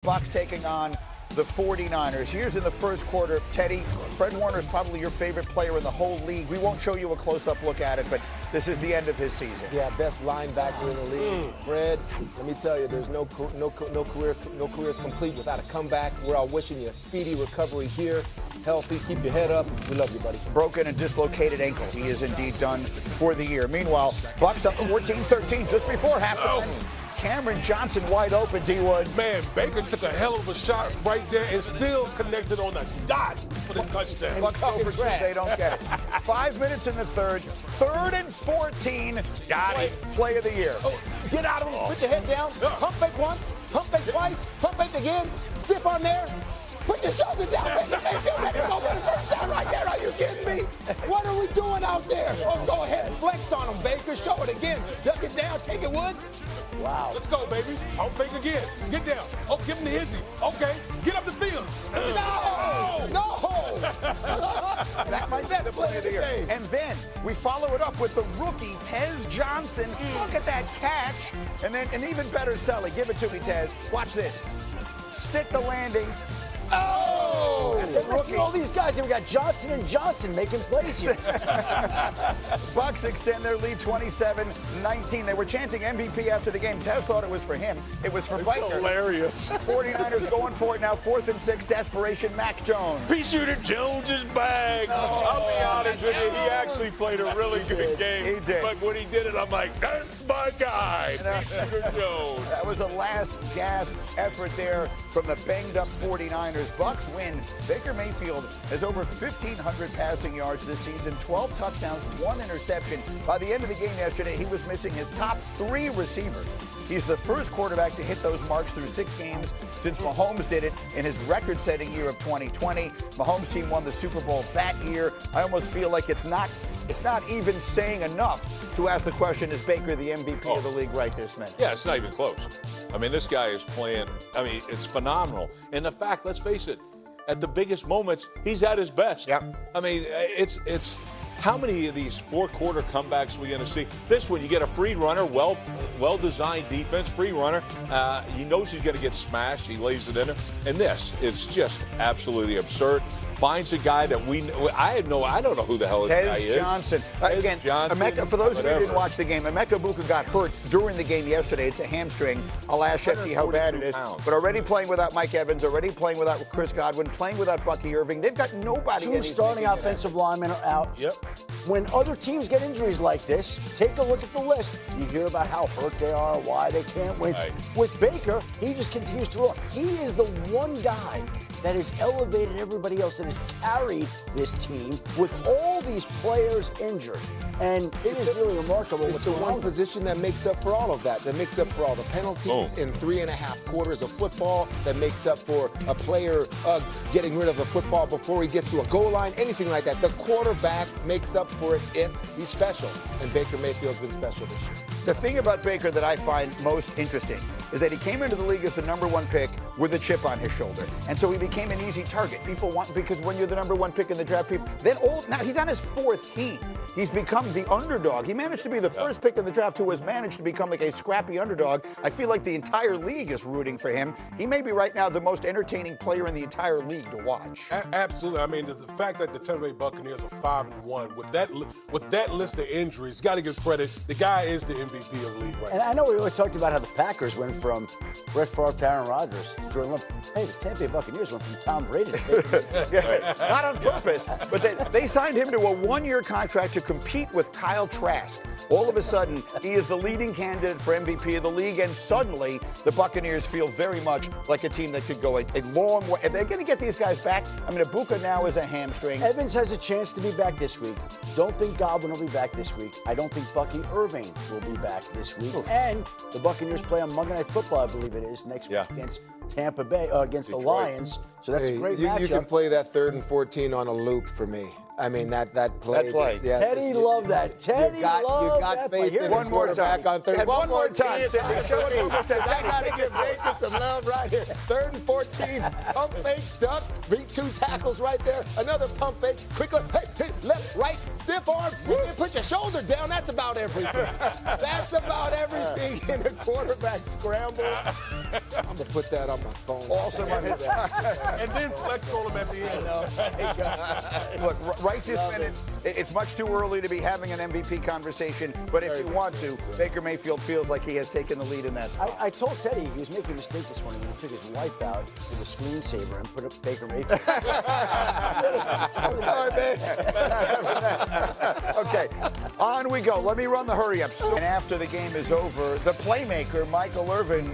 Bucs taking on the 49ers. Here's in the first quarter. Teddy, Fred Warner's probably your favorite player in the whole league. We won't show you a close-up look at it, but this is the end of his season. Yeah, best linebacker in the league. Fred, let me tell you, there's no careers complete without a comeback. We're all wishing you a speedy recovery here. Healthy, keep your head up. We love you, buddy. Broken and dislocated ankle. He is indeed done for the year. Meanwhile, Bucs up 14-13 just before halftime. Cameron Johnson wide open, D-Wood. Man, Baker took a hell of a shot right there and still connected on the dot for the touchdown. Bucs go for two, they don't get it. 5 minutes in the third. 3rd and 14. Got it. Play of the year. Oh, get out of it. Put your head down. Pump fake once. Pump fake twice. Pump fake again. Skip on there. Put your shoulder down. Baker Mayfield. Let him go for the first down right there. Are you kidding me? What are we doing out there? Oh, go ahead. Flex on him, Baker. Show it again. Duck it down. Take it, Wood. Wow. Let's go, baby. I'll fake again. Get down. Oh, give him the hizzy. Okay. Get up the field. No! That might be the play of the year. And then we follow it up with the rookie, Tez Johnson. Look at that catch. And then an even better Sully. Give it to me, Tez. Watch this. Stick the landing. Oh! That's a rookie. All these guys, and we got Johnson and Johnson making plays here. Bucs extend their lead 27-19. They were chanting MVP after the game. Tez thought it was for him. It was for Baker. Hilarious. 49ers going for it now. 4th and 6. Desperation. Mac Jones. Pea Shooter Jones is back. I'll be honest with you. He actually played a really good game. He did. But when he did it, I'm like, that's my guy. Pea Shooter Jones. That was a last gasp effort there from the banged-up 49ers. Bucs win. Baker Mayfield has over 1,500 passing yards this season, 12 touchdowns, 1 interception. By the end of the game yesterday, he was missing his top 3 receivers. He's the first quarterback to hit those marks through 6 games since Mahomes did it in his record-setting year of 2020. Mahomes' team won the Super Bowl that year. I almost feel like it's not even saying enough to ask the question, is Baker the MVP of the league right this minute? Yeah, it's not even close. I mean, this guy is playing, it's phenomenal. And the fact, let's face it, at the biggest moments, he's at his best. Yep. I mean, it's how many of these 4-quarter comebacks are we going to see? This one, you get a free runner, well-designed defense, free runner. He knows he's going to get smashed. He lays it in there. And this, it's just absolutely absurd. Finds a guy that I don't know who the hell this guy is. Johnson. Again, Emeka, for those of you who didn't watch the game, Emeka Buka got hurt during the game yesterday. It's a hamstring. I'll ask Shefty how bad it is. But already playing without Mike Evans, already playing without Chris Godwin, playing without Bucky Irving. They've got nobody. 2 starting offensive linemen are out. Yep. When other teams get injuries like this, take a look at the list. You hear about how hurt they are, why they can't win. Right. With Baker, he just continues to roll. He is the one guy that has elevated everybody else, that has carried this team with all these players injured. And it is really remarkable. It's the one position that makes up for all of that, that makes up for all the penalties in 3.5 quarters of football, that makes up for a player getting rid of a football before he gets to a goal line, anything like that. The quarterback makes up for it if he's special. And Baker Mayfield's been special this year. The thing about Baker that I find most interesting is that he came into the league as the #1 pick with a chip on his shoulder. And so he became an easy target. People want, because when you're the #1 pick in the draft, now he's on his 4th heat. He's become the underdog. He managed to be the first pick in the draft who has managed to become like a scrappy underdog. I feel like the entire league is rooting for him. He may be right now the most entertaining player in the entire league to watch. Absolutely. I mean, the fact that the Tampa Bay Buccaneers are 5-1 with that list of injuries, got to give credit. The guy is the MVP of the league right now. And I know we really talked about how the Packers went from Brett Favre to Aaron Rodgers to Jordan Love. Hey, the Tampa Bay Buccaneers went from Tom Brady to Baker. Not on purpose, but they signed him to a 1-year contract to compete with Kyle Trask. All of a sudden, he is the leading candidate for MVP of the league, and suddenly the Buccaneers feel very much like a team that could go a long way. If they're going to get these guys back, I mean, Ibuka now is a hamstring. Evans has a chance to be back this week. Don't think Godwin will be back this week. I don't think Bucky Irving will be back this week. And the Buccaneers play on Monday Night Football, I believe it is, next week against Tampa Bay, against Detroit. The Lions. So that's a great matchup. You can play that 3rd and 14 on a loop for me. I mean, that play. That play. Teddy loved that. Teddy loved that play. You got faith in One his more time. quarterback on third. And one more time, Cindy. Show it one more time. I got to give Baker some love right here. 3rd and 14. Pump fake, duck, beat 2 tackles right there. Another pump fake. Quickly, hey, left, right, stiff arm. Put your shoulder down. That's about everything. That's about everything in a quarterback scramble. I'm going to put that on my phone. Awesome on his side. And then flex on him at the end. Look, right this minute, it's much too early to be having an MVP conversation, but if you want to, Baker Mayfield feels like he has taken the lead in that spot. I told Teddy he was making a mistake this morning when he took his wife out with a screensaver and put up Baker Mayfield. I'm sorry, man. Okay, on we go. Let me run the hurry up. And after the game is over, the playmaker, Michael Irvin,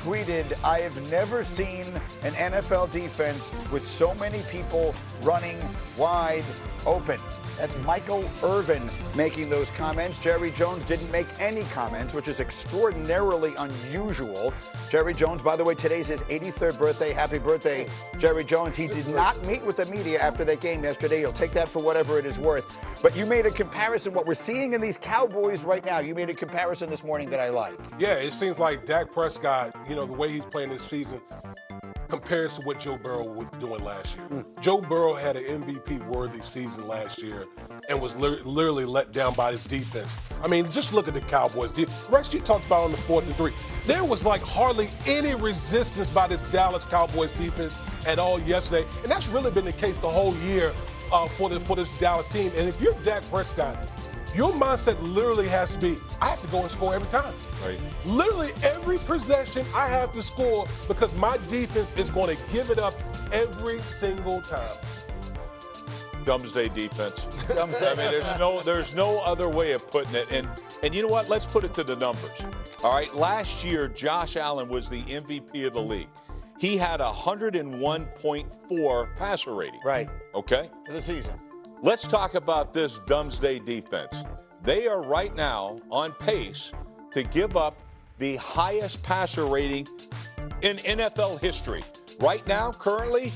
tweeted, "I have never seen an NFL defense with so many people running wide open." That's Michael Irvin making those comments. Jerry Jones didn't make any comments, which is extraordinarily unusual. Jerry Jones, by the way, today's his 83rd birthday. Happy birthday, Jerry Jones. He did not meet with the media after that game yesterday. He'll take that for whatever it is worth. But you made a comparison, what we're seeing in these Cowboys right now, you made a comparison this morning that I like. Yeah, it seems like Dak Prescott, the way he's playing this season compares to what Joe Burrow was doing last year. Joe Burrow had an MVP-worthy season last year and was literally let down by his defense. I mean, just look at the Cowboys. Rex, you talked about on the 4th and 3. There was like hardly any resistance by this Dallas Cowboys defense at all yesterday, and that's really been the case the whole year for this Dallas team. And if you're Dak Prescott, your mindset literally has to be, I have to go and score every time. Right. Literally every possession I have to score because my defense is going to give it up every single time. Doomsday defense. I mean, there's no other way of putting it. And you know what? Let's put it to the numbers. All right. Last year, Josh Allen was the MVP of the league. He had 101.4 passer rating. Right. Okay. For the season. Let's talk about this Doomsday defense. They are right now on pace to give up the highest passer rating in NFL history. Right now, currently,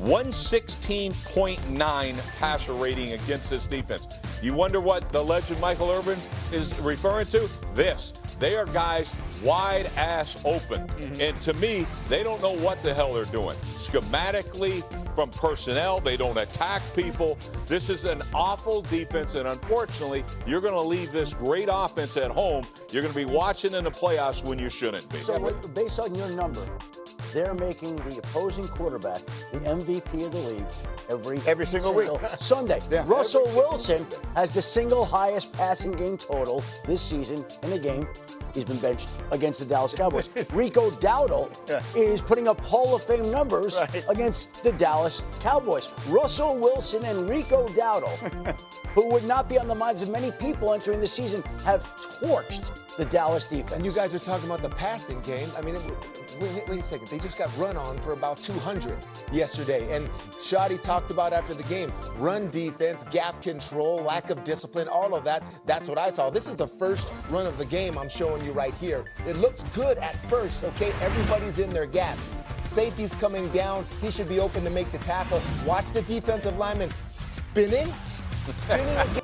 116.9 passer rating against this defense. You wonder what the legend Michael Irvin is referring to? This. They are guys wide ass open. And to me, they don't know what the hell they're doing. Schematically, from personnel, they don't attack people. This is an awful defense, and unfortunately, you're going to leave this great offense at home. You're going to be watching in the playoffs when you shouldn't be. So based on your number, they're making the opposing quarterback the MVP of the league every single week. Sunday. Yeah. Russell Wilson has the single highest passing game total this season in a game. He's been benched against the Dallas Cowboys. Rico Dowdle is putting up Hall of Fame numbers against the Dallas Cowboys. Russell Wilson and Rico Dowdle, who would not be on the minds of many people entering the season, have torched the Dallas defense. And you guys are talking about the passing game. I mean, wait a second. They just got run on for about 200 yesterday. And Shotty talked about after the game, run defense, gap control, lack of discipline, all of that. That's what I saw. This is the first run of the game I'm showing you right here. It looks good at first, okay? Everybody's in their gaps. Safety's coming down. He should be open to make the tackle. Watch the defensive lineman spinning again.